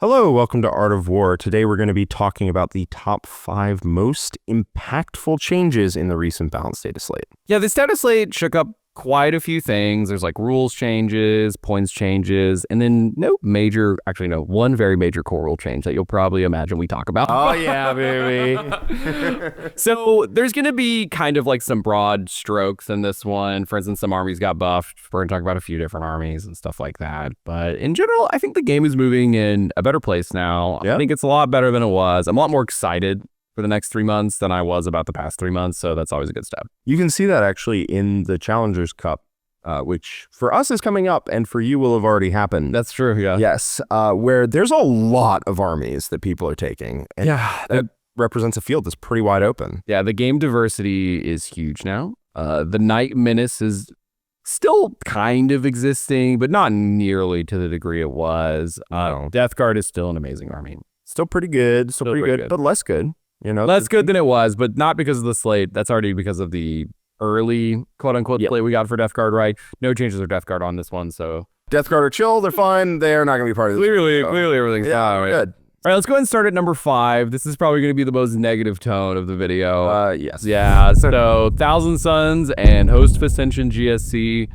Hello, welcome to Art of War. Today we're going to be talking about the top 5 most impactful changes in the recent Balanced Dataslate. Yeah, this Dataslate shook up quite a few things. There's like rules changes, points changes, and then one very major core rule change that you'll probably imagine we talk about. Oh yeah, baby. So there's going to be kind of like some broad strokes in this one. For instance, some armies got buffed. We're going to talk about a few different armies and stuff like that. But in general, I think the game is moving in a better place now. Yeah. I think it's a lot better than it was. I'm a lot more excited for the next 3 months than I was about the past 3 months. So that's always a good step. You can see that actually in the Challengers Cup, which for us is coming up and for you will have already happened. That's true, yeah. Yes, where there's a lot of armies that people are taking. And that represents a field that's pretty wide open. Yeah, the game diversity is huge now. The Night Menace is still kind of existing, but not nearly to the degree it was. Death Guard is still an amazing army. Still pretty good, but less good. You know, less good than it was, but not because of the slate. That's already because of the early quote-unquote slate we got for Death Guard, right? No changes for Death Guard on this one, so... Death Guard are chill, they're fine, they're not going to be part of this. Clearly everything's fine. Good. All right, let's go ahead and start at number 5. This is probably going to be the most negative tone of the video. Yes. Yeah, so Thousand Suns and Host of Ascension GSC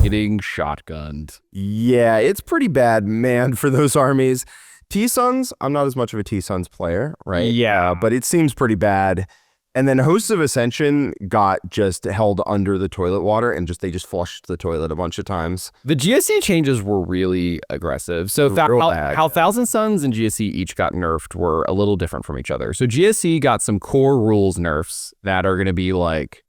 getting shotgunned. Yeah, it's pretty bad, man, for those armies. T-Suns, I'm not as much of a T-Suns player, right? Yeah. But it seems pretty bad. And then Hosts of Ascension got just held under the toilet water and they just flushed the toilet a bunch of times. The GSC changes were really aggressive. So how Thousand Suns and GSC each got nerfed were a little different from each other. So GSC got some core rules nerfs that are going to be like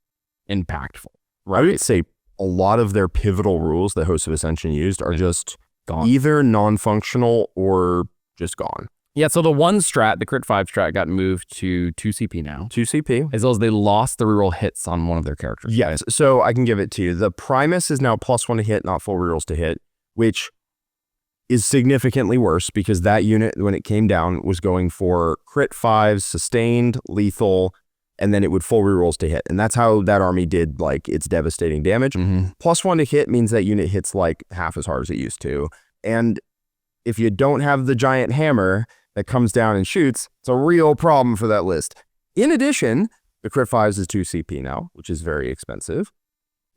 impactful. Right? I would say a lot of their pivotal rules that Hosts of Ascension used are just gone, either non-functional or just gone. Yeah, so the one strat, the crit 5 strat, got moved to 2 CP now. 2 CP. As well as they lost the reroll hits on one of their characters. Yes, so I can give it to you. The Primus is now +1 to hit, not full rerolls to hit, which is significantly worse because that unit, when it came down, was going for crit 5s, sustained, lethal, and then it would full rerolls to hit. And that's how that army did like its devastating damage. +1 to hit means that unit hits like half as hard as it used to. And if you don't have the giant hammer that comes down and shoots, it's a real problem for that list. In addition, the crit 5s is 2 CP now, which is very expensive.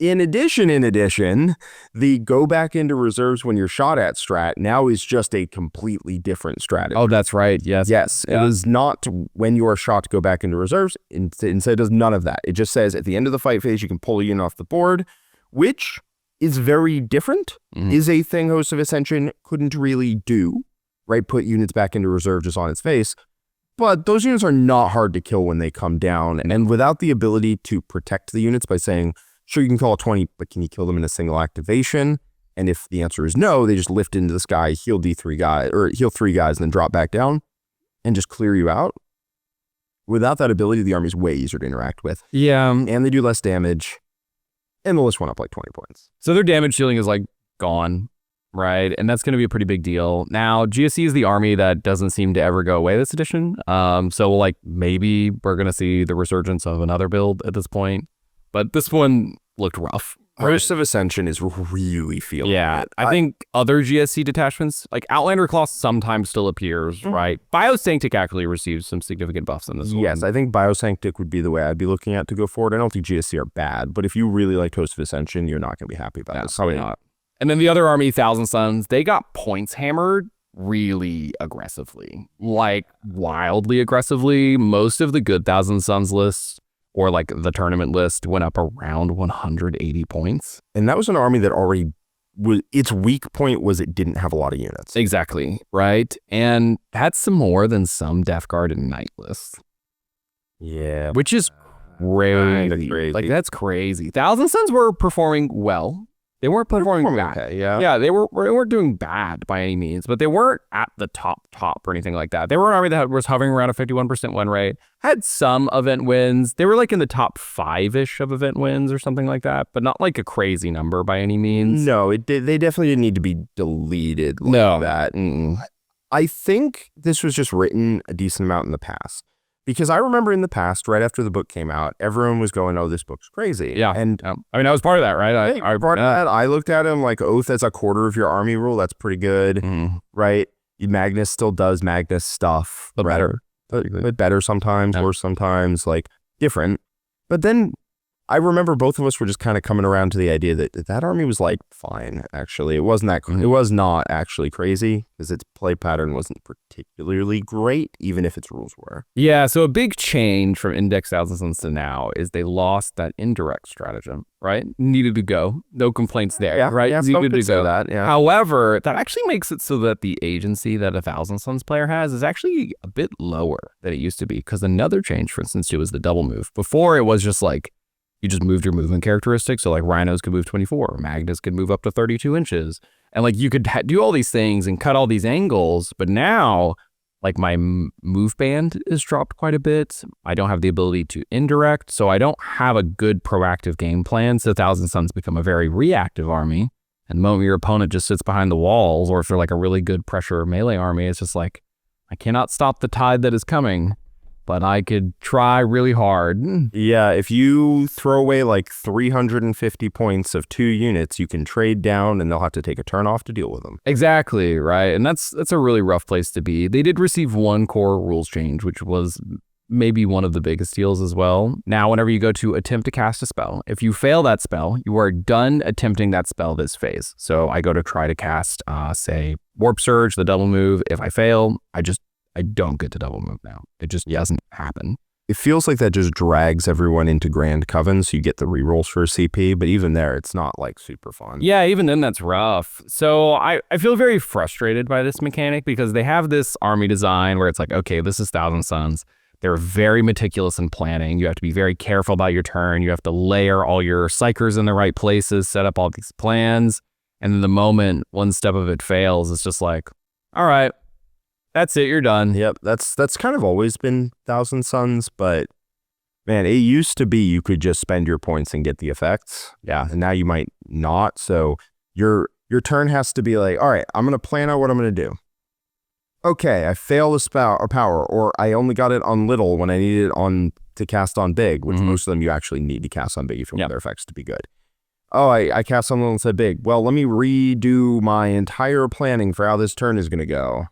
In addition, the go back into reserves when you're shot at strat now is just a completely different strategy. Oh, that's right. Yes. Yes. Yeah. It is not when you are shot to go back into reserves. Instead, it does none of that. It just says at the end of the fight phase, you can pull a unit off the board, which is very different, is a thing Host of Ascension couldn't really do, right? Put units back into reserve just on its face. But those units are not hard to kill when they come down. And without the ability to protect the units by saying, sure, you can call a 20, but can you kill them in a single activation? And if the answer is no, they just lift into the sky, heal 3 guys, and then drop back down and just clear you out. Without that ability, the army is way easier to interact with. Yeah. And they do less damage. And the list went up like 20 points. So their damage ceiling is like gone, right? And that's going to be a pretty big deal. Now, GSC is the army that doesn't seem to ever go away this edition. So like maybe we're going to see the resurgence of another build at this point. But this one looked rough. Host of Ascension is really feeling it. I think other GSC detachments, like Outlander Claw sometimes still appears, right? Biosanctic actually receives some significant buffs in this one. Yes, I think Biosanctic would be the way I'd be looking at to go forward. I don't think GSC are bad, but if you really like Host of Ascension, you're not going to be happy about this. Probably not. And then the other army, Thousand Suns, they got points hammered really aggressively, like wildly aggressively. Most of the good Thousand Suns lists, or like the tournament list, went up around 180 points. And that was an army that already was, its weak point was it didn't have a lot of units. Exactly, right? And had some more than some Death Guard and Knight lists. Yeah. Which is crazy. Like, that's crazy. Thousand Suns were performing well. They weren't performing bad. Okay, yeah. Yeah, they weren't doing bad by any means, but they weren't at the top or anything like that. They were an army that was hovering around a 51% win rate, had some event wins. They were like in the top 5-ish of event wins or something like that, but not like a crazy number by any means. No, they definitely didn't need to be deleted like that. I think this was just written a decent amount in the past. Because I remember in the past, right after the book came out, everyone was going, oh, this book's crazy. Yeah. And I mean, I was part of that, right? I looked at him like Oath as a quarter of your army rule. That's pretty good, right? Magnus still does Magnus stuff. But better. But better sometimes, Yeah. worse sometimes, like different. But then I remember both of us were just kind of coming around to the idea that army was like fine, actually. It wasn't that, it was not actually crazy because its play pattern wasn't particularly great, even if its rules were. Yeah, so a big change from Index Thousand Suns to now is they lost that indirect stratagem, right? Needed to go. No complaints there, Yeah, right? yeah, Needed to go. that, yeah. However, that actually makes it so that the agency that a Thousand Suns player has is actually a bit lower than it used to be, because another change, for instance, too, was the double move. Before, it was just like, you just moved your movement characteristics. So like rhinos could move 24, Magnus could move up to 32 inches. And like you could do all these things and cut all these angles. But now like my move band is dropped quite a bit. I don't have the ability to indirect. So I don't have a good proactive game plan. So Thousand Suns become a very reactive army. And the moment your opponent just sits behind the walls, or if they're like a really good pressure melee army, it's just like, I cannot stop the tide that is coming, but I could try really hard. Yeah, if you throw away like 350 points of 2 units, you can trade down and they'll have to take a turn off to deal with them. Exactly, right? And that's a really rough place to be. They did receive one core rules change, which was maybe one of the biggest deals as well. Now, whenever you go to attempt to cast a spell, if you fail that spell, you are done attempting that spell this phase. So I go to try to cast, say, Warp Surge, the double move. If I fail, I don't get to double move now. It just doesn't happen. It feels like that just drags everyone into Grand Coven, so you get the rerolls for a CP, but even there, it's not like super fun. Yeah, even then that's rough. So I feel very frustrated by this mechanic, because they have this army design where it's like, okay, this is Thousand Suns. They're very meticulous in planning. You have to be very careful about your turn. You have to layer all your psychers in the right places, set up all these plans. And then the moment one step of it fails, it's just like, all right, that's it, you're done. Yep, that's kind of always been Thousand Suns, but man, it used to be you could just spend your points and get the effects. Yeah. And now you might not. So your turn has to be like, all right, I'm going to plan out what I'm going to do. Okay, I failed a spell or power, or I only got it on little when I needed it on to cast on big, which most of them you actually need to cast on big if you want their effects to be good. Oh, I cast on little and said big. Well, let me redo my entire planning for how this turn is going to go.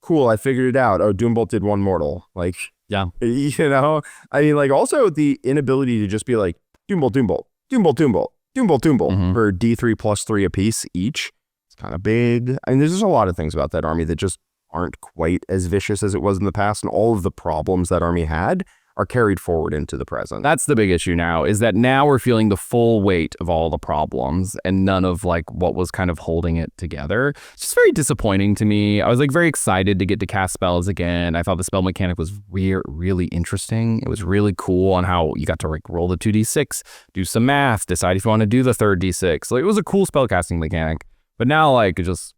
Cool, I figured it out. Oh, Doombolt did 1 mortal. Like, yeah, you know, I mean, like, also the inability to just be like, Doombolt, Doombolt, Doombolt, Doombolt, Doombolt, Doombolt for D3 plus 3 apiece each. It's kind of big. I mean, there's just a lot of things about that army that just aren't quite as vicious as it was in the past, and all of the problems that army had are carried forward into the present. That's the big issue now, is that now we're feeling the full weight of all the problems and none of like what was kind of holding it together. It's just very disappointing to me. I was like very excited to get to cast spells again. I thought the spell mechanic was really interesting. It was really cool on how you got to like roll the 2d6, do some math, decide if you want to do the third d6. Like, it was a cool spell casting mechanic. But now like just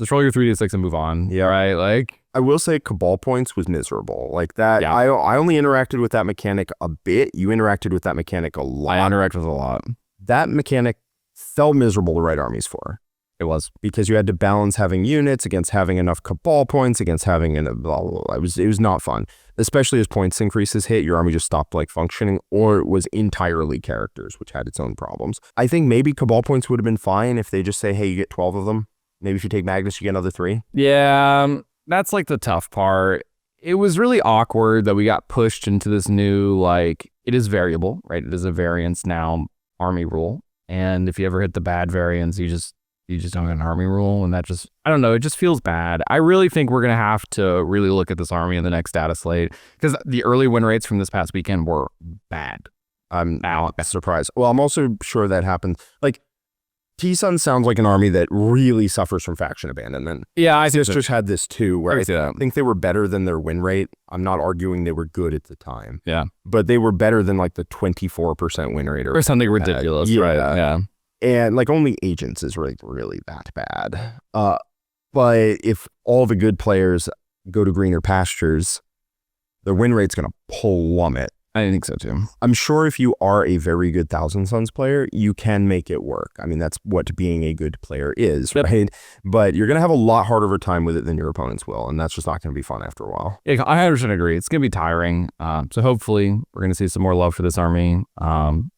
roll your 3d6 and move on. Yeah. Right? Like, I will say Cabal Points was miserable. Like that, Yeah. I only interacted with that mechanic a bit. You interacted with that mechanic a lot. I interact with a lot. That mechanic felt miserable to write armies for. It was. Because you had to balance having units against having enough Cabal Points, against having blah, blah, blah. It was not fun. Especially as points increases hit, your army just stopped like functioning, or it was entirely characters, which had its own problems. I think maybe Cabal Points would have been fine if they just say, hey, you get 12 of them. Maybe if you take Magnus, you get another 3. Yeah, that's like the tough part. It was really awkward that we got pushed into this new, like, it is variable, right? It is a variance now army rule. And if you ever hit the bad variance, you just don't get an army rule. And that just, I don't know, it just feels bad. I really think we're going to have to really look at this army in the next data slate, because the early win rates from this past weekend were bad. I'm surprised. Well, I'm also sure that happened. Like, T-Sun sounds like an army that really suffers from faction abandonment. Yeah, I think Sisters had this too, where I that. think they were better than their win rate. I'm not arguing they were good at the time. Yeah. But they were better than like the 24% win rate. Or something ridiculous, yeah. right? Yeah. And like only Agents is really that bad. But if all the good players go to greener pastures, the win rate's going to plummet. I think so too. I'm sure if you are a very good Thousand Suns player, you can make it work. I mean, that's what being a good player is, right? But you're going to have a lot harder of a time with it than your opponents will, and that's just not going to be fun after a while. Yeah, I 100% agree. It's going to be tiring. So hopefully we're going to see some more love for this army.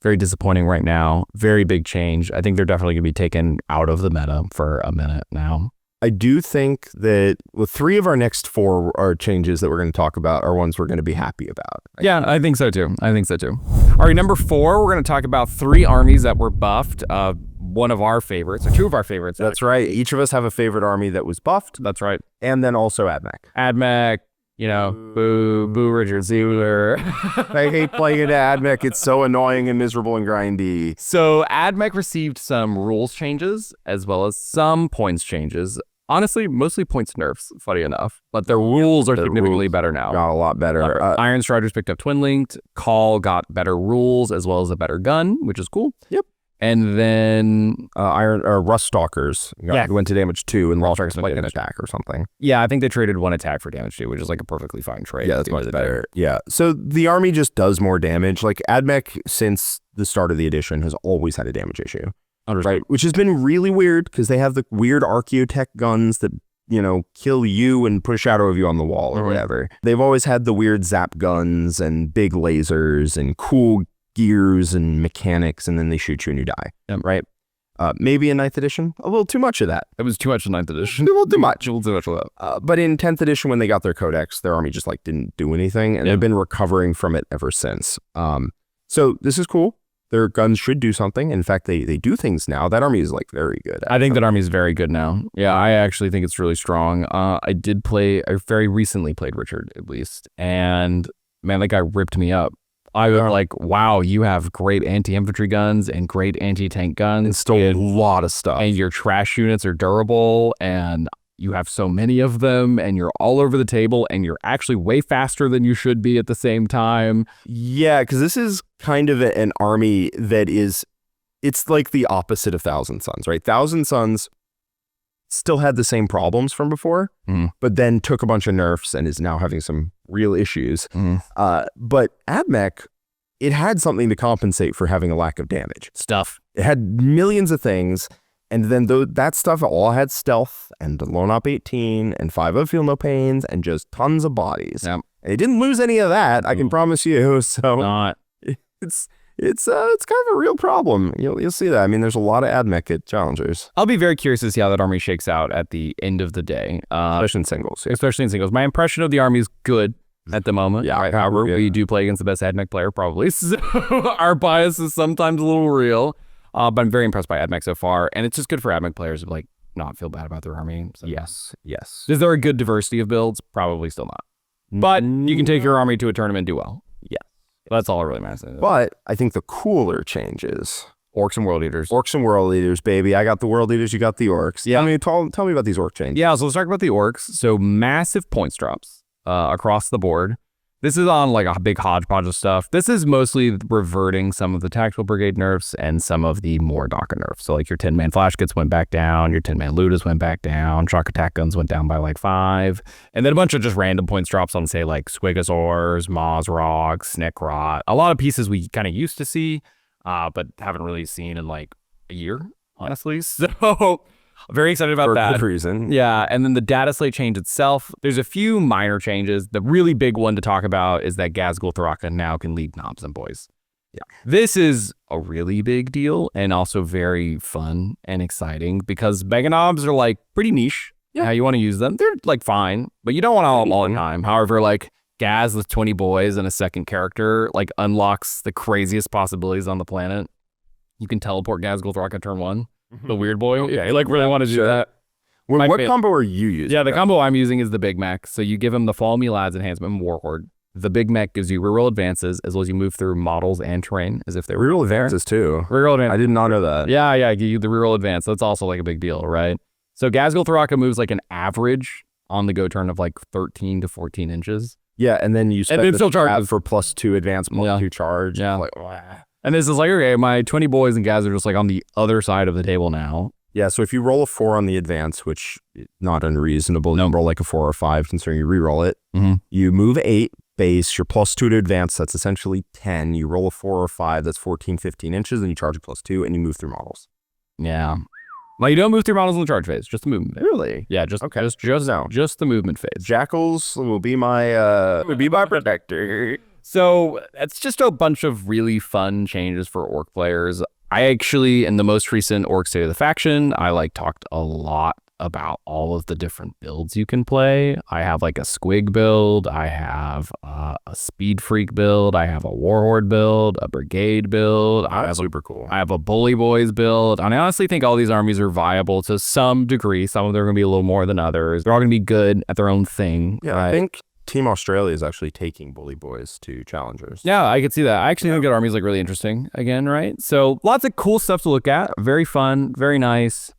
Very disappointing right now. Very big change. I think they're definitely going to be taken out of the meta for a minute now. I do think that three of our next four are changes that we're going to talk about are ones we're going to be happy about. Yeah, I think so too. All right, number 4, we're going to talk about 3 armies that were buffed. One of our favorites, or 2 of our favorites. That's right. Each of us have a favorite army that was buffed. That's right. And then also AdMech. AdMech, boo Richard Zuler. I hate playing into AdMech. It's so annoying and miserable and grindy. So AdMech received some rules changes as well as some points changes. Honestly, mostly points nerfs, funny enough. But their rules are significantly better now. Got a lot better. Iron Striders picked up Twin Linked. Call got better rules as well as a better gun, which is cool. Yep. And then Rust Stalkers went to damage 2 and lost like an damage. attack or something. Yeah, I think they traded 1 attack for damage 2, which is like a perfectly fine trade. Yeah, that's much better. Yeah. So the army just does more damage. Like AdMech, since the start of the edition, has always had a damage issue. Right. Which has been really weird because they have the weird Archaeotech guns that, kill you and put a shadow of you on the wall or whatever. They've always had the weird zap guns and big lasers and cool gears and mechanics, and then they shoot you and you die. Yep. Right. Maybe in 9th edition, a little too much of that. It was too much in 9th edition. A little too much. A little too much of that. But in 10th edition, when they got their codex, their army just didn't do anything, and they've been recovering from it ever since. So this is cool. Their guns should do something. In fact, they do things now. That army is very good. I think that army is very good now. Yeah, I actually think it's really strong. I very recently played Richard, at least. And man, that guy ripped me up. I was like, wow, you have great anti-infantry guns and great anti-tank guns. And still a lot of stuff. And your trash units are durable, and you have so many of them, and you're all over the table, and you're actually way faster than you should be at the same time. Yeah, because this is kind of an army that it's like the opposite of Thousand Suns, right? Thousand Suns still had the same problems from before, but then took a bunch of nerfs and is now having some real issues. But AdMech, it had something to compensate for having a lack of damage. It had millions of things, and then that stuff all had stealth and Lone Op 18 and 5 Feel No Pains and just tons of bodies. Yep. And it didn't lose any of that, I can promise you. So it's kind of a real problem. You'll see that. I mean, there's a lot of AdMech at Challengers. I'll be very curious to see how that army shakes out at the end of the day. Especially in singles. Yeah. Especially in singles. My impression of the army is good at the moment. Yeah. However, we do play against the best AdMech player, probably. So our bias is sometimes a little real. But I'm very impressed by AdMech so far. And it's just good for AdMech players to not feel bad about their army. So. Yes. Is there a good diversity of builds? Probably still not. But you can take your army to a tournament and do well. Yeah. That's all it really matters. But I think the cooler changes. Orcs and World Eaters. Orcs and World Eaters, baby. I got the World Eaters, you got the Orcs. Yeah. I mean, tell me about these Orc changes. Yeah, so let's talk about the Orcs. So massive points drops across the board. This is on a big hodgepodge of stuff. This is mostly reverting some of the Tactical Brigade nerfs and some of the more DACA nerfs. So your 10-man Flash Kits went back down, your 10-man Ludas went back down, Shock Attack Guns went down by 5. And then a bunch of just random points drops on, say, Squigosaurs, Mozrog, Snickrot. A lot of pieces we kind of used to see, but haven't really seen in a year, honestly. So very excited about that. For good reason. Yeah, and then the Dataslate change itself, there's a few minor changes. The really big one to talk about is that Gazgul Thraka now can lead knobs and boys. Yeah. This is a really big deal and also very fun and exciting because Mega Knobs are pretty niche. Yeah. How you want to use them. They're fine, but you don't want them all the time. However, Gaz with 20 boys and a second character unlocks the craziest possibilities on the planet. You can teleport Gazgul Thraka turn 1. The weird boy. Yeah, he really wanted to do that. What combo are you using? Yeah, the combo I'm using is the Big Mech. So you give him the Follow Me Lads enhancement and Warhorde. The Big Mech gives you reroll advances as well as you move through models and terrain as if they were reroll advances too. Reroll advances. I did not know that. Yeah, I give you the reroll advance. That's also a big deal, right? So Gazgul Thraka moves an average on the go turn of 13 to 14 inches. Yeah, and then you spend it still charges for +2 advance, +2 charge. Yeah. And this is okay, my 20 boys and Gaz are just on the other side of the table now. Yeah, so if you roll a 4 on the advance, which is not unreasonable, you roll a 4 or 5 considering you reroll it. You move 8 base, you're +2 to advance, that's essentially 10. You roll a 4 or 5, that's 14, 15 inches, and you charge a +2, and you move through models. Yeah. You don't move through models in the charge phase, just the movement phase. Really? Yeah, just the movement phase. Jackals will be my protector. So that's just a bunch of really fun changes for Orc players. I actually, in the most recent Orc State of the Faction, I talked a lot about all of the different builds you can play. I have like a Squig build, I have a Speed Freak build, I have a Warhorde build, a Brigade build. That's super cool. I have a Bully Boys build. And I honestly think all these armies are viable to some degree. Some of them are going to be a little more than others. They're all going to be good at their own thing. Yeah, right? I think Team Australia is actually taking Bully Boys to challengers. Yeah, I could see that. I actually think that army's like really interesting again, right? So lots of cool stuff to look at. Very fun, very nice.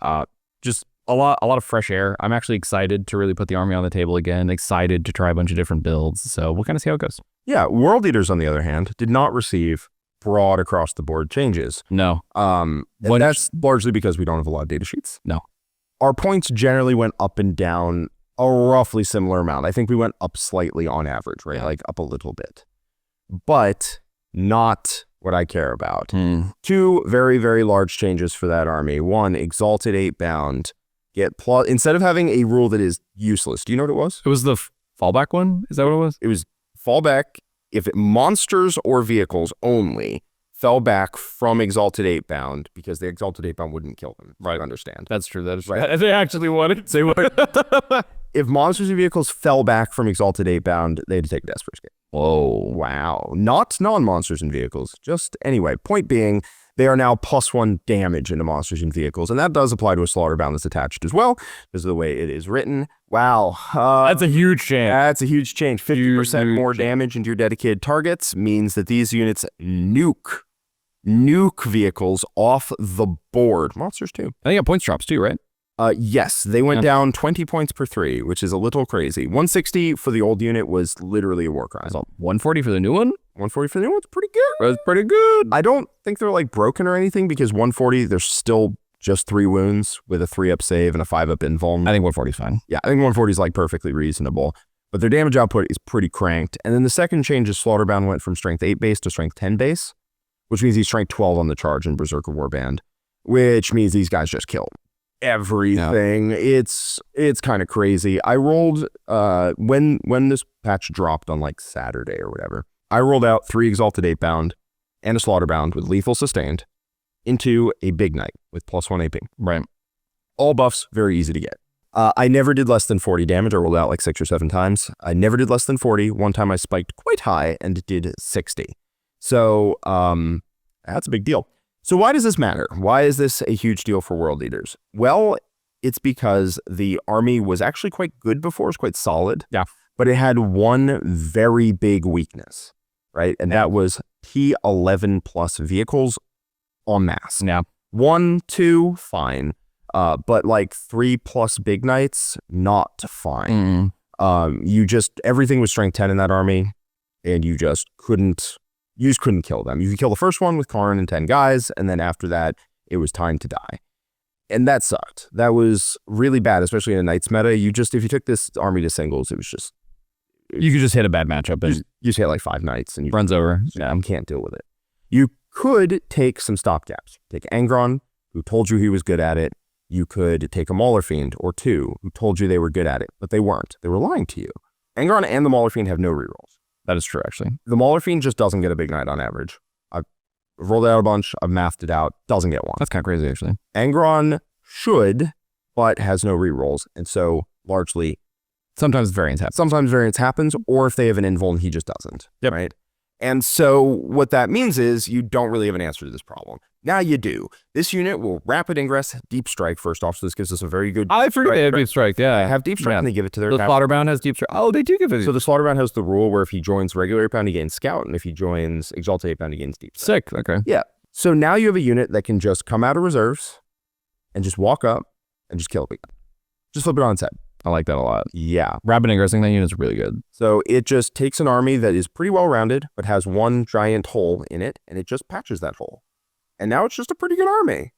Just a lot of fresh air. I'm actually excited to really put the army on the table again. Excited to try a bunch of different builds. So we'll kind of see how it goes. Yeah, World Eaters, on the other hand, did not receive broad across the board changes. No. And that's largely because we don't have a lot of data sheets. No. Our points generally went up and down a roughly similar amount. I think we went up slightly on average, right? Like up a little bit. But not what I care about. Two very, very large changes for that army. One, Exalted 8-bound. Instead of having a rule that is useless, do you know what it was? It was the fallback one? Is that what it was? It was fallback if monsters or vehicles only fell back from Exalted 8-bound, because the Exalted 8-bound wouldn't kill them. Right. Understand. That's true. That is right. They actually wanted to say what? If monsters and vehicles fell back from Exalted 8-bound, they had to take a desperate escape. Whoa. Wow. Not non-monsters and vehicles. Just anyway, point being, they are now +1 damage into monsters and vehicles, and that does apply to a Slaughterbound that's attached as well, because of the way it is written. Wow. That's a huge change. That's a huge change. 50% more damage into your dedicated targets means that these units nuke vehicles off the board. Monsters too. I think it points drops too, right? Yes, they went down 20 points per 3, which is a little crazy. 160 for the old unit was literally a war crime. 140 for the new one? 140 for the new one's pretty good. That's pretty good. I don't think they're like broken or anything, because 140, there's still just 3 wounds with a 3-up save and a 5-up invuln. I think 140 is fine. Yeah, I think 140 is like perfectly reasonable, but their damage output is pretty cranked. And then the second change is Slaughterbound went from strength 8 base to strength 10 base, which means he's strength 12 on the charge in Berserker Warband, which means these guys just kill everything. Yeah. It's kind of crazy. I rolled when this patch dropped on like Saturday or whatever, I rolled out 3 Exalted 8-bound and a Slaughterbound with lethal sustained into a Big Knight with +1 aping. Right. All buffs, very easy to get. I never did less than 40 damage. I rolled out like 6 or 7 times. I never did less than 40. One time I spiked quite high and did 60. So that's a big deal. So why does this matter? Why is this a huge deal for World Eaters? Well, it's because the army was actually quite good before. It was quite solid. Yeah. But it had one very big weakness, right? And that was T11 plus vehicles en masse. Yeah. 1, 2, fine. But like 3+ Big Knights, not fine. Everything was strength 10 in that army, and you just couldn't kill them. You could kill the first one with Karn and 10 guys, and then after that, it was time to die. And that sucked. That was really bad, especially in a Knights meta. If you took this army to singles, it was just... You could just hit a bad matchup. And you just hit like 5 Knights, and you runs over. Yeah, can't deal with it. You could take some stopgaps. Take Angron, who told you he was good at it. You could take a Mauler Fiend or 2, who told you they were good at it, but they weren't. They were lying to you. Angron and the Mauler Fiend have no rerolls. That is true, actually. The Mauler Fiend just doesn't get a Big Knight on average. I've rolled it out a bunch. I've mathed it out. Doesn't get one. That's kind of crazy, actually. Angron should, but has no rerolls. And so largely... Sometimes variance happens, or if they have an invuln, he just doesn't. Yep. Right? And so what that means is you don't really have an answer to this problem. Now you do. This unit will rapid ingress deep strike first off, so this gives us a very good... I forget they have deep strike, yeah. They have deep strike, and they give it to their... The Slaughterbound has deep strike. Oh, they do give it... So the Slaughterbound has the rule where if he joins regular 8-bound, he gains Scout, and if he joins Exalted 8-bound, he gains deep strike. Sick, okay. Yeah. So now you have a unit that can just come out of reserves and just walk up and just kill it. Just flip it on its head. I like that a lot. Yeah. Rapid ingressing that unit is really good. So it just takes an army that is pretty well rounded, but has one giant hole in it, and it just patches that hole. And now it's just a pretty good army.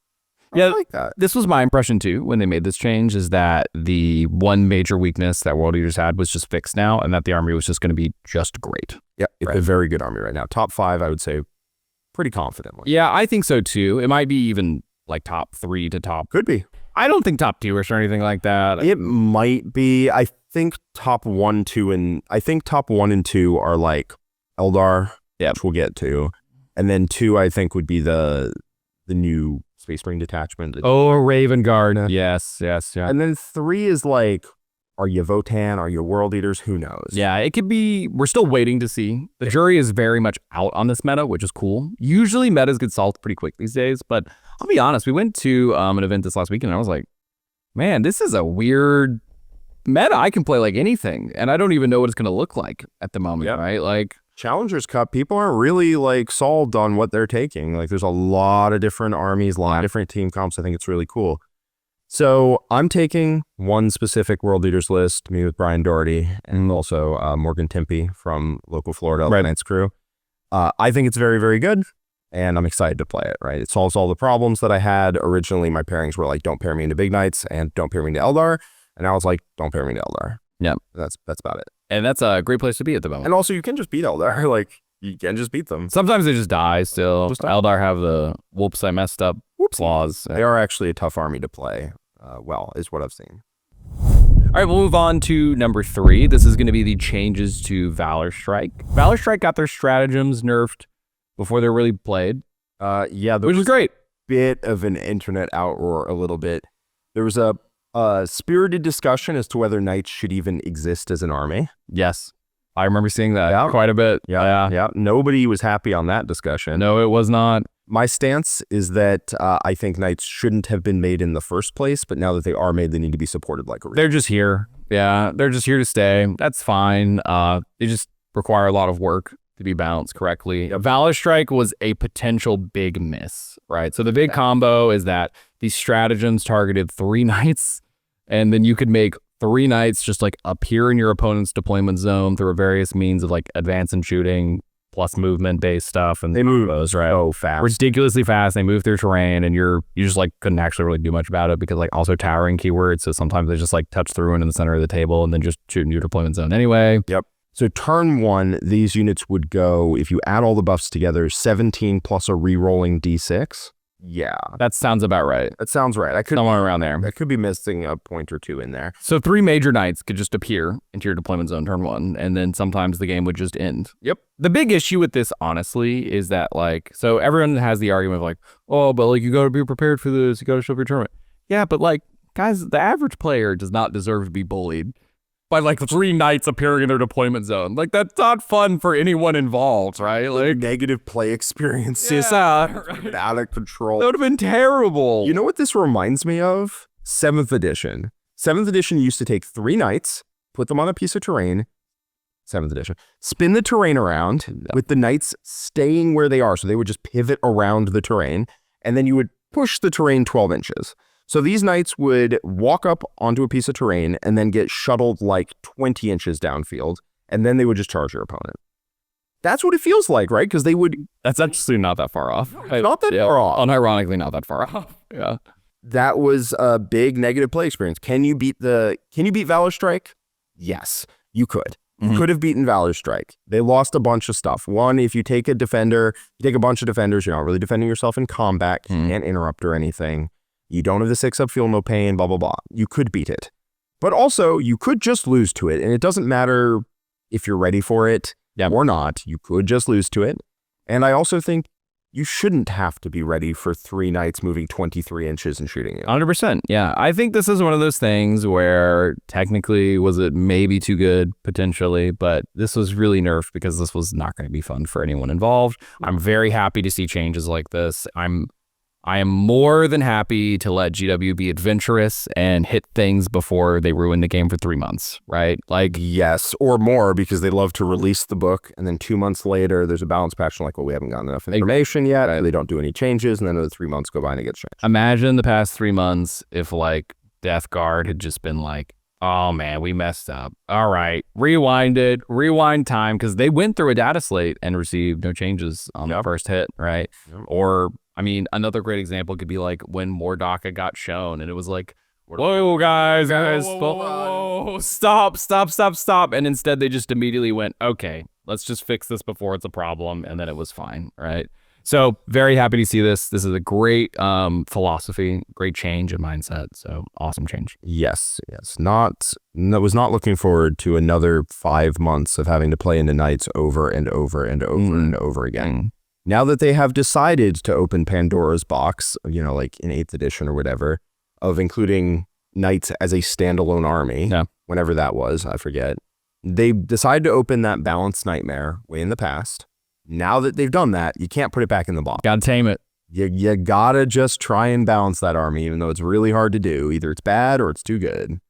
I like that. This was my impression too when they made this change, is that the one major weakness that World Eaters had was just fixed now, and that the army was just going to be just great. Yeah, it's a very good army right now. Top 5, I would say, pretty confidently. Yeah, I think so too. It might be even like top 3 to top. Could be. I don't think top 2-ish or anything like that. It might be. I think top 1, 2, and 2 are like Eldar, which we'll get to. And then 2, I think, would be the new Space Marine detachment. Oh, Raven Guard. Yes. Yeah. And then 3 is like, are you Votan? Are you World Eaters? Who knows? Yeah, it could be. We're still waiting to see. The jury is very much out on this meta, which is cool. Usually metas get solved pretty quick these days, but I'll be honest. We went to an event this last weekend, and I was like, man, this is a weird meta. I can play like anything, and I don't even know what it's going to look like at the moment, right? Like Challengers Cup, people aren't really like solved on what they're taking. Like there's a lot of different armies, a lot of different team comps. I think it's really cool. So I'm taking one specific World Leaders list, me with Brian Doherty, and also Morgan Timpey from local Florida Knights crew. I think it's very, very good, and I'm excited to play it, right? It solves all the problems that I had. Originally, my pairings were like, don't pair me into Big Knights and don't pair me into Eldar. And now it's like, don't pair me into Eldar. Yeah. That's about it. And that's a great place to be at the moment. And also, you can just beat Eldar. Like, you can just beat them. Sometimes they just die still. Eldar have the whoops, I messed up flaws. They are actually a tough army to play. Well, is what I've seen. All right, we'll move on to number 3. This is going to be the changes to Valor Strike. Valor Strike got their stratagems nerfed before they're really played. Yeah, which was great. Bit of an internet outroar a little bit. There was a spirited discussion as to whether knights should even exist as an army. Yes, I remember seeing that quite a bit. Yeah. Nobody was happy on that discussion. No, it was not. My stance is that I think knights shouldn't have been made in the first place, but now that they are made, they need to be supported like a real. They're just here. Yeah, they're just here to stay. That's fine. They just require a lot of work to be balanced correctly. Valor Strike was a potential big miss, right? So the big combo is that these stratagems targeted 3 knights, and then you could make 3 knights just like appear in your opponent's deployment zone through various means of like advance and shooting, plus movement based stuff, and they move those right so fast, ridiculously fast. They move through terrain, and you just like couldn't actually really do much about it because like also towering keywords. So sometimes they just like touch through in the center of the table and then just shoot in your deployment zone anyway. Yep. So turn 1, these units would go, if you add all the buffs together, 17 plus a re-rolling d6. Yeah, that sounds about right. That sounds right. I could somewhere around there. I could be missing a point or 2 in there. So 3 major knights could just appear into your deployment zone turn 1, and then sometimes the game would just end. Yep. The big issue with this, honestly, is that like, so everyone has the argument of like, oh, but like you got to be prepared for this. You got to show up your tournament. Yeah, but like, guys, the average player does not deserve to be bullied by like 3 knights appearing in their deployment zone. Like that's not fun for anyone involved, right? Like negative play experiences. Right. Out of control. That would have been terrible. You know what this reminds me of? 7th edition. 7th edition used to take 3 knights, put them on a piece of terrain. 7th edition. Spin the terrain around with the knights staying where they are. So they would just pivot around the terrain, and then you would push the terrain 12 inches. So these knights would walk up onto a piece of terrain and then get shuttled like 20 inches downfield, and then they would just charge your opponent. That's what it feels like, right? Because they would... That's actually not that far off. Not that far off. Unironically, not that far off. Yeah. That was a big negative play experience. Can you beat Valor Strike? Yes, you could. You could have beaten Valor Strike. They lost a bunch of stuff. One, if you take a defender, you take a bunch of defenders, you're not really defending yourself in combat, can't interrupt or anything. You don't have the 6-up, feel no pain, blah, blah, blah. You could beat it. But also, you could just lose to it. And it doesn't matter if you're ready for it or not. You could just lose to it. And I also think you shouldn't have to be ready for 3 knights moving 23 inches and shooting you. 100%. Yeah. I think this is one of those things where technically was it maybe too good potentially, but this was really nerfed because this was not going to be fun for anyone involved. I'm very happy to see changes like this. I am more than happy to let GW be adventurous and hit things before they ruin the game for 3 months, right? Like, yes, or more, because they love to release the book, and then 2 months later, there's a balance patch, and like, well, we haven't gotten enough information yet. They don't do any changes, and then another 3 months go by and it gets changed. Imagine the past 3 months if like Death Guard had just been like, oh man, we messed up. All right, rewind time, because they went through a data slate and received no changes on the first hit, right? Or I mean, another great example could be like when Mordaka got shown and it was like, whoa, guys, whoa, stop. And instead they just immediately went, okay, let's just fix this before it's a problem. And then it was fine, right? So very happy to see this. This is a great philosophy, great change in mindset. So awesome change. Yes. Was not looking forward to another 5 months of having to play into knights over and over and over and over again. Now that they have decided to open Pandora's box, like in 8th edition or whatever, of including knights as a standalone army, whenever that was, I forget. They decided to open that balanced nightmare way in the past. Now that they've done that, you can't put it back in the box. Gotta tame it. You gotta just try and balance that army, even though it's really hard to do. Either it's bad or it's too good.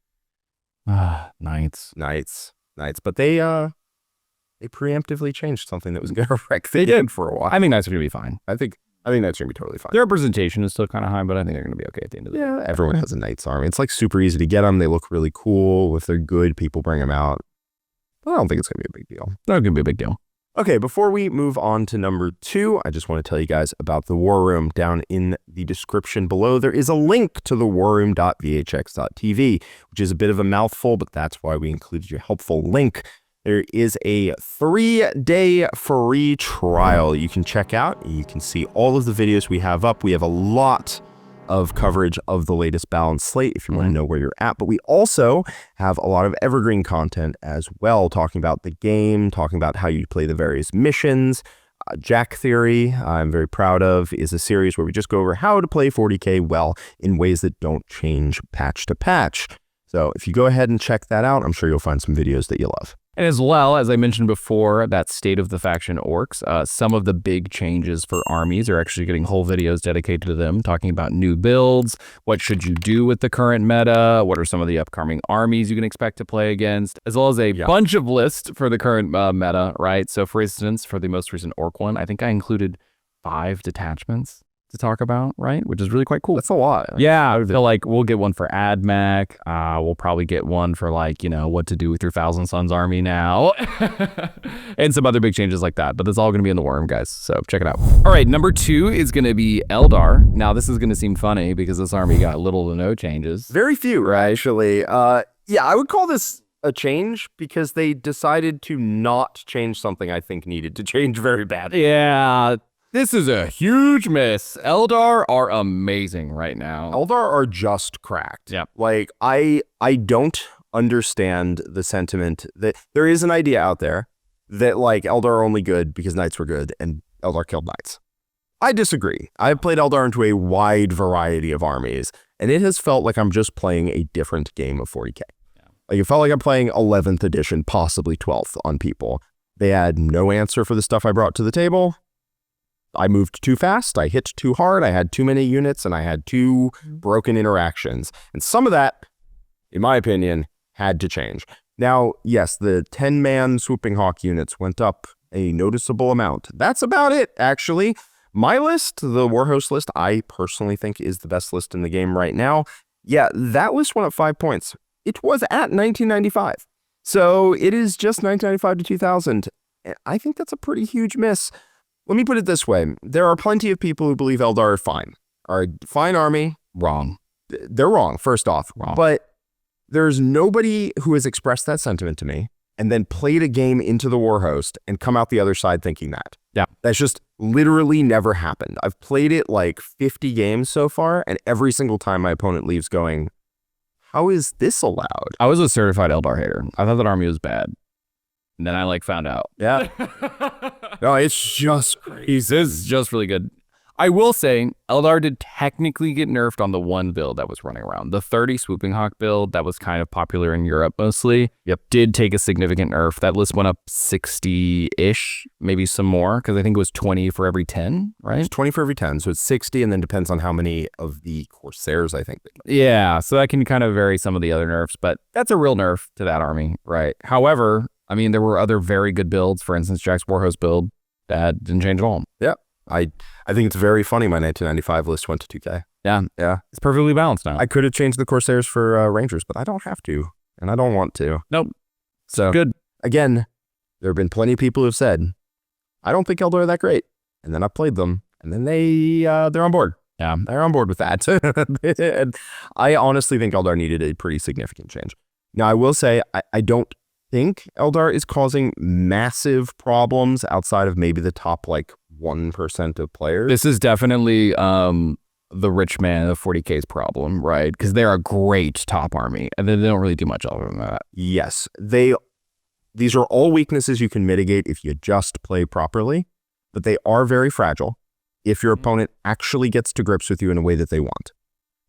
Knights. But they preemptively changed something that was going to wreck the game for a while. I think Knights are going to be fine. I think that's going to be totally fine. Their representation is still kind of high, but I think they're going to be okay at the end of the day. Yeah, everyone has a Knights army. It's like super easy to get them. They look really cool. If they're good, people bring them out. But I don't think it's going to be a big deal. Not going to be a big deal. Okay, before we move on to number 2, I just want to tell you guys about the War Room. Down in the description below, there is a link to the warroom.vhx.tv, which is a bit of a mouthful, but that's why we included your helpful link. There is a 3-day free trial you can check out. You can see all of the videos we have up. We have a lot of coverage of the latest balanced slate if you want to know where you're at. But we also have a lot of evergreen content as well, talking about the game, talking about how you play the various missions. Jack Theory, I'm very proud of, is a series where we just go over how to play 40K well in ways that don't change patch to patch. So if you go ahead and check that out, I'm sure you'll find some videos that you love. And as well, as I mentioned before, that State of the Faction Orcs, some of the big changes for armies are actually getting whole videos dedicated to them, talking about new builds, what should you do with the current meta, what are some of the upcoming armies you can expect to play against, as well as a bunch of lists for the current meta, right? So for instance, for the most recent Orc one, I think I included 5 detachments to talk about, right? Which is really quite cool. That's a lot. Yeah, I feel like we'll get one for AdMech. We'll probably get one for what to do with your Thousand Sons army now. And some other big changes like that. But that's all going to be in the War Room, guys. So check it out. All right, number 2 is going to be Eldar. Now, this is going to seem funny because this army got little to no changes. Very few, actually. Yeah, I would call this a change because they decided to not change something I think needed to change very badly. Yeah. This is a huge miss. Eldar are amazing right now. Eldar are just cracked. Yeah. Like, I don't understand the sentiment that there is an idea out there that Eldar are only good because Knights were good and Eldar killed Knights. I disagree. I've played Eldar into a wide variety of armies, and it has felt like I'm just playing a different game of 40K. Like, it felt like I'm playing 11th edition, possibly 12th on people. They had no answer for the stuff I brought to the table. I moved too fast, I hit too hard, I had too many units, and I had too broken interactions. And some of that, in my opinion, had to change. Now, yes, the 10-man Swooping Hawk units went up a noticeable amount. That's about it, actually. My list, the Warhost list, I personally think is the best list in the game right now. Yeah, that list went up 5 points. It was at 1995. So it is just 1995 to 2000. I think that's a pretty huge miss. Let me put it this way. There are plenty of people who believe Eldar are fine. Are a fine army. Wrong. They're wrong, first off. Wrong. But there's nobody who has expressed that sentiment to me and then played a game into the Warhost and come out the other side thinking that. Yeah. That's just literally never happened. I've played it like 50 games so far, and every single time my opponent leaves going, how is this allowed? I was a certified Eldar hater. I thought that army was bad. And then I found out. Yeah. No, it's just crazy. It's just really good. I will say, Eldar did technically get nerfed on the one build that was running around. The 30 Swooping Hawk build that was kind of popular in Europe mostly, did take a significant nerf. That list went up 60-ish, maybe some more, because I think it was 20 for every 10, right? It's 20 for every 10, so it's 60, and then depends on how many of the Corsairs, I think. Yeah, so that can kind of vary some of the other nerfs, but that's a real nerf to that army, right? However, I mean, there were other very good builds. For instance, Jack's Warhost build that didn't change at all. Yeah. I think it's very funny my 1995 list went to 2K. Yeah. It's perfectly balanced now. I could have changed the Corsairs for Rangers, but I don't have to, and I don't want to. Nope. So, good. Again, there have been plenty of people who have said, I don't think Eldar are that great. And then I played them, and then they're on board. Yeah. They're on board with that. And I honestly think Eldar needed a pretty significant change. Now, I will say, I don't think Eldar is causing massive problems outside of maybe the top 1% of players. This is definitely the rich man of 40K's problem, right? Because they're a great top army, and then they don't really do much other than that. Yes, these are all weaknesses you can mitigate if you just play properly. but they are very fragile if your opponent actually gets to grips with you in a way that they want.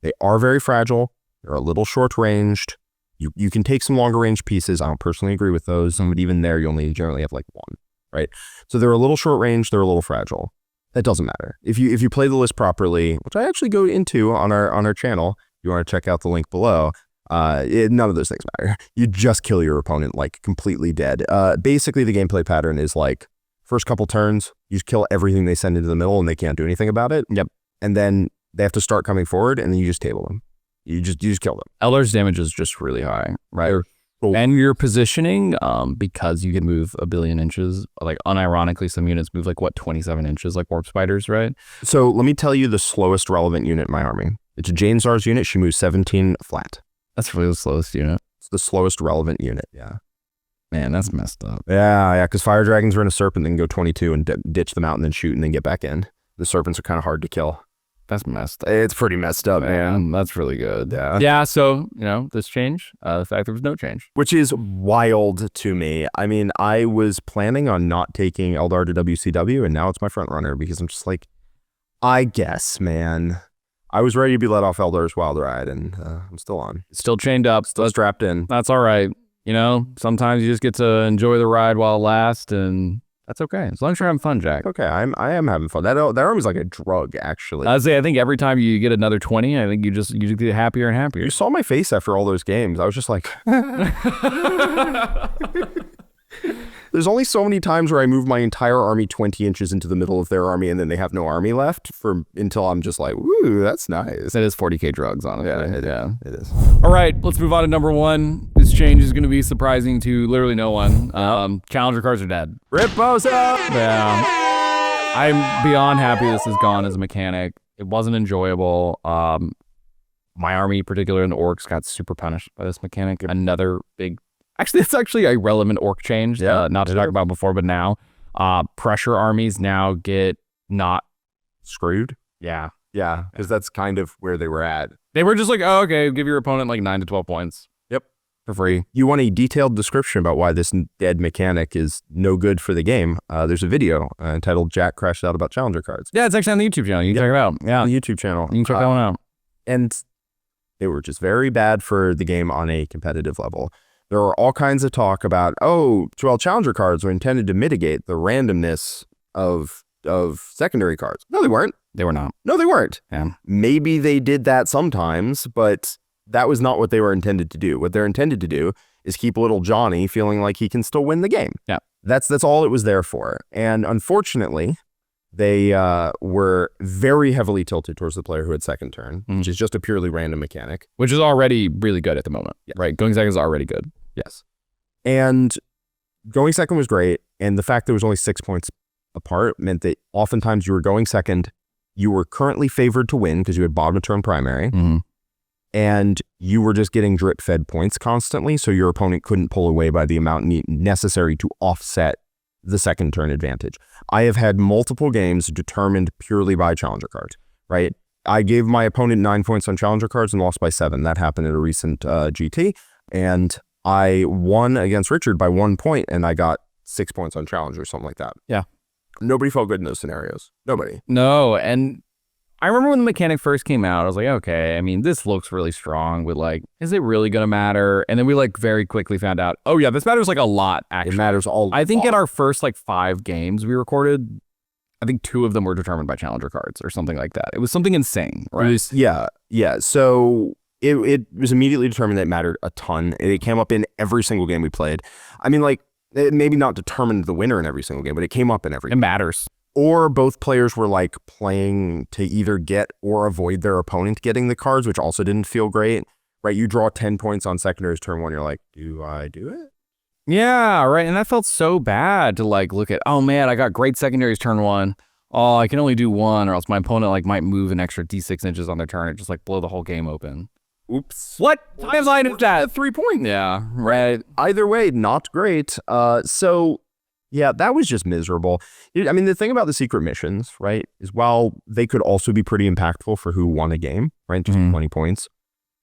They are very fragile. They're a little short-ranged. You can take some longer-range pieces. I don't personally agree with those, but even there, you only generally have like one, right? So they're a little short-range. They're a little fragile. That doesn't matter. If you play the list properly, which I actually go into on our channel, you want to check out the link below, none of those things matter. You just kill your opponent like completely dead. Basically, the gameplay pattern is like first couple turns, you just kill everything they send into the middle and they can't do anything about it. Yep. And then they have to start coming forward and then you just table them. You just kill them. Eldar's damage is just really high, right? Cool. And your positioning, because you can move 1 billion inches, like unironically, some units move like 27 inches, like warp spiders, right? So let me tell you the slowest relevant unit in my army. It's a Jane Czar's unit. She moves 17 flat. That's really the slowest unit. It's the slowest relevant unit. Yeah. Man, that's messed up. Yeah. Because fire dragons run a serpent, then go 22 and ditch them out and then shoot and then get back in. The serpents are kind of hard to kill. That's messed up. It's pretty messed up, man. That's really good. Yeah. Yeah. So, this change, the fact there was no change. Which is wild to me. I mean, I was planning on not taking Eldar to WCW, and now it's my front runner because I'm just like, I guess, man. I was ready to be let off Eldar's wild ride, and I'm still on. Still chained up. Still strapped in. That's all right. Sometimes you just get to enjoy the ride while it lasts, and that's okay. As long as you're having fun, Jack. Okay, I am having fun. That army's like a drug, actually. I think every time you get another 20, I think you just get happier and happier. You saw my face after all those games. I was just like... There's only so many times where I move my entire army 20 inches into the middle of their army and then they have no army left until I'm just like, woo, that's nice. That is 40k drugs, honestly. Yeah, it is. All right, let's move on to number 1. This change is going to be surprising to literally no one. Challenger cards are dead. Rip Bosa! Yeah. I'm beyond happy this is gone as a mechanic. It wasn't enjoyable. My army, particularly in the orcs, got super punished by this mechanic. Another big... Actually, it's actually a relevant orc change, not to talk about before, but now. Pressure armies now get not screwed. Yeah. Yeah, because that's kind of where they were at. They were just like, oh, okay, give your opponent like 9 to 12 points. Yep. For free. You want a detailed description about why this dead mechanic is no good for the game? There's a video entitled Jack Crashed Out About Challenger Cards. Yeah, it's actually on the YouTube channel. You can check it out. Yeah. On the YouTube channel. You can check that one out. And they were just very bad for the game on a competitive level. There are all kinds of talk about, Challenger cards were intended to mitigate the randomness of secondary cards. No, they weren't. They were not. No, they weren't. Yeah. Maybe they did that sometimes, but that was not what they were intended to do. What they're intended to do is keep little Johnny feeling like he can still win the game. Yeah. That's all it was there for. And unfortunately, they were very heavily tilted towards the player who had second turn, which is just a purely random mechanic. Which is already really good at the moment, right? Going second is already good. Yes. And going second was great. And the fact there was only 6 points apart meant that oftentimes you were going second, you were currently favored to win because you had bottom of turn primary, and you were just getting drip fed points constantly, so your opponent couldn't pull away by the amount necessary to offset the second turn advantage. I have had multiple games determined purely by challenger cards, right? I gave my opponent 9 points on challenger cards and lost by 7. That happened at a recent GT, and I won against Richard by 1 point, and I got 6 points on challenge or something like that. Yeah. Nobody felt good in those scenarios. Nobody. No, and I remember when the mechanic first came out, I was like, okay, I mean, this looks really strong, but like, is it really going to matter? And then we like very quickly found out, oh yeah, this matters like a lot, actually. It matters all. I think in our first like 5 games we recorded, I think 2 of them were determined by challenger cards or something like that. It was something insane, right? Yeah. So it was immediately determined that it mattered a ton. It came up in every single game we played. I mean, like, it maybe not determined the winner in every single game, but it came up in every game. It matters. Or both players were like playing to either get or avoid their opponent getting the cards, which also didn't feel great, right? You draw 10 points on secondaries turn 1. You're like, do I do it? Yeah, right. And that felt so bad to like look at, oh man, I got great secondaries turn 1. Oh, I can only do 1 or else my opponent like might move an extra D6 inches on their turn and just like blow the whole game open. Oops. What timeline is that? 3 points. Yeah, right. Either way, not great. So yeah, that was just miserable. I mean, the thing about the secret missions, right, is while they could also be pretty impactful for who won a game, right, just 20 points.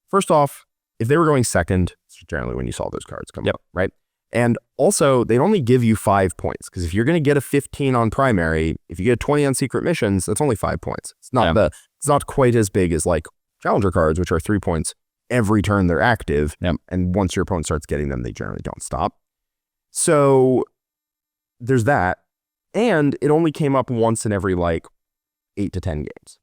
First off, if they were going second, it's generally when you saw those cards come up, right? And also, they'd only give you 5 points, because if you're going to get a 15 on primary, if you get a 20 on secret missions, that's only 5 points. It's not it's not quite as big as like challenger cards, which are 3 points every turn they're active. Yep. And once your opponent starts getting them, they generally don't stop. So there's that. And it only came up once in every like 8 to 10 games,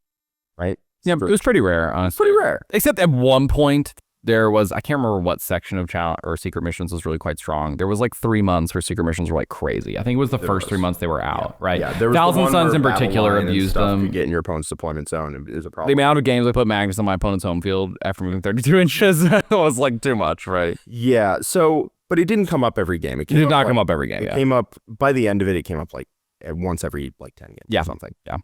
right? Yeah, it was pretty rare, honestly. Pretty rare. Except at one point, there was, I can't remember what section of challenge or secret missions was really quite strong. There was like 3 months where secret missions were like crazy. I think it was the first 3 months they were out, right? Yeah, there was Thousand Suns in particular abused them. You get in your opponent's deployment zone is a problem. The amount of games I put Magnus on my opponent's home field after moving 32 inches was like too much, right? Yeah, so, but it didn't come up every game. It did not come up every game, It came up, by the end of it, it came up like once every like 10 games or something. Yeah.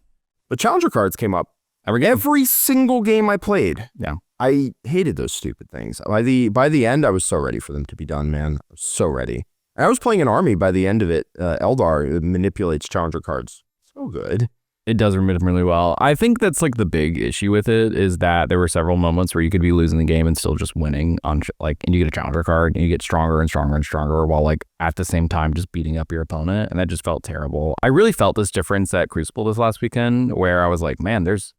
But challenger cards came up every single game I played. Yeah. I hated those stupid things. By the end, I was so ready for them to be done, man. I was so ready. And I was playing an army by the end of it. Eldar manipulates challenger cards so good. It does remit really well. I think that's like the big issue with it is that there were several moments where you could be losing the game and still just winning on like, and you get a challenger card and you get stronger and stronger and stronger while like at the same time just beating up your opponent. And that just felt terrible. I really felt this difference at Crucible this last weekend where I was like, man, there's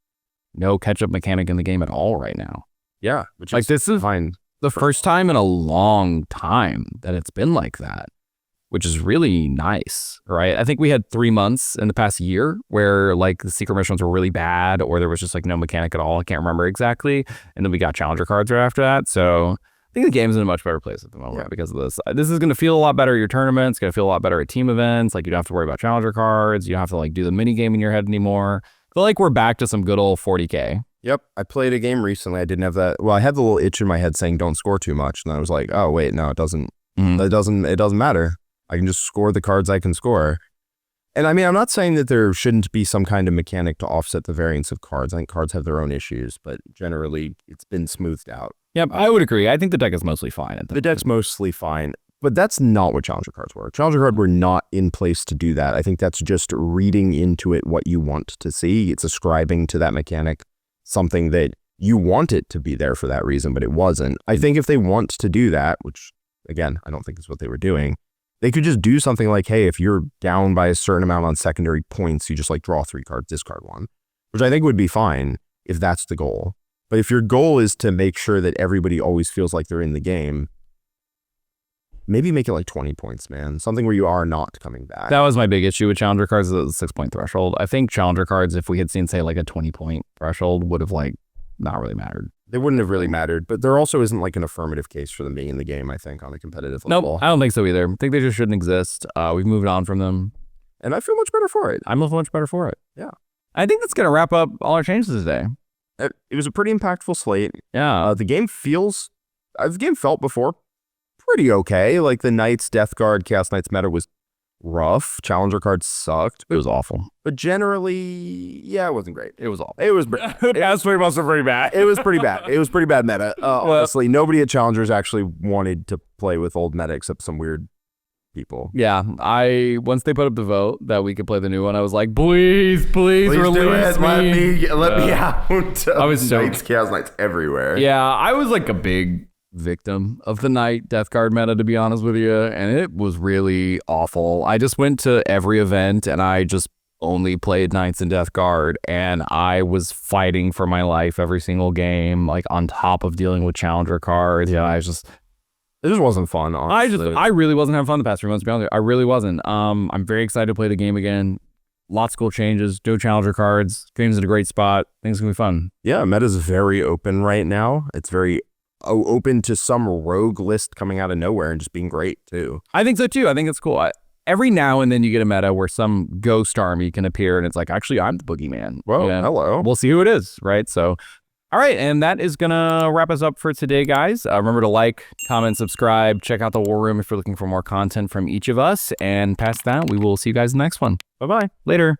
no catch-up mechanic in the game at all right now. Yeah. Which like this is fine. The first time in a long time that it's been like that, which is really nice, right? I think we had 3 months in the past year where like the secret missions were really bad or there was just like no mechanic at all. I can't remember exactly. And then we got challenger cards right after that. So I think the game's in a much better place at the moment because of this. This is going to feel a lot better at your tournaments. It's going to feel a lot better at team events. Like you don't have to worry about challenger cards. You don't have to like do the mini game in your head anymore. I feel like we're back to some good old 40K. Yep. I played a game recently. I didn't have that. Well, I had the little itch in my head saying don't score too much. And I was like, oh, wait, no, it doesn't. It doesn't matter. I can just score the cards I can score. And I mean, I'm not saying that there shouldn't be some kind of mechanic to offset the variance of cards. I think cards have their own issues, but generally it's been smoothed out. Yep, I would agree. I think the deck is mostly fine. The deck's mostly fine, but that's not what challenger cards were. Challenger cards were not in place to do that. I think that's just reading into it what you want to see. It's ascribing to that mechanic something that you want it to be there for that reason, but it wasn't. I think if they want to do that, which again, I don't think is what they were doing, they could just do something like, hey, if you're down by a certain amount on secondary points, you just like draw 3 cards, discard 1, which I think would be fine if that's the goal. But if your goal is to make sure that everybody always feels like they're in the game, maybe make it like 20 points, man. Something where you are not coming back. That was my big issue with challenger cards, the 6-point threshold. I think challenger cards, if we had seen, say, like a 20-point threshold, would have like not really mattered. They wouldn't have really mattered, but there also isn't like an affirmative case for them being in the game, I think, on a competitive level. Nope, I don't think so either. I think they just shouldn't exist. We've moved on from them. And I feel much better for it. I'm much better for it. Yeah. I think that's going to wrap up all our changes today. It was a pretty impactful slate. Yeah. The game felt before pretty okay. Like the Knights, Death Guard, Chaos Knights meta was rough. Challenger cards sucked. It was awful. But generally, yeah, it wasn't great. It was awful. It was pretty bad. It was pretty bad. It was pretty bad meta. Honestly, nobody at Challengers actually wanted to play with old meta except some weird people. Yeah, once they put up the vote that we could play the new one, I was like, please release me. Let me out. I was so Knights, Chaos Knights everywhere. Yeah, I was like a big victim of the Knight Death Guard meta, to be honest with you, and it was really awful. I just went to every event and I just only played Knights and Death Guard, and I was fighting for my life every single game, like on top of dealing with challenger cards. Yeah, it just wasn't fun, honestly. I really wasn't having fun the past 3 months, to be honest. I really wasn't. I'm very excited to play the game again. Lots of cool changes, no challenger cards, game's in a great spot. Things gonna be fun. Yeah, meta's very open right now. It's very open to some rogue list coming out of nowhere and just being great too. I think so too. I think it's cool. Every now and then you get a meta where some ghost army can appear and it's like, actually, I'm the boogeyman. Well, hello. We'll see who it is, right? So, all right. And that is going to wrap us up for today, guys. Remember to like, comment, subscribe, check out the War Room if you're looking for more content from each of us. And past that, we will see you guys in the next one. Bye-bye. Later.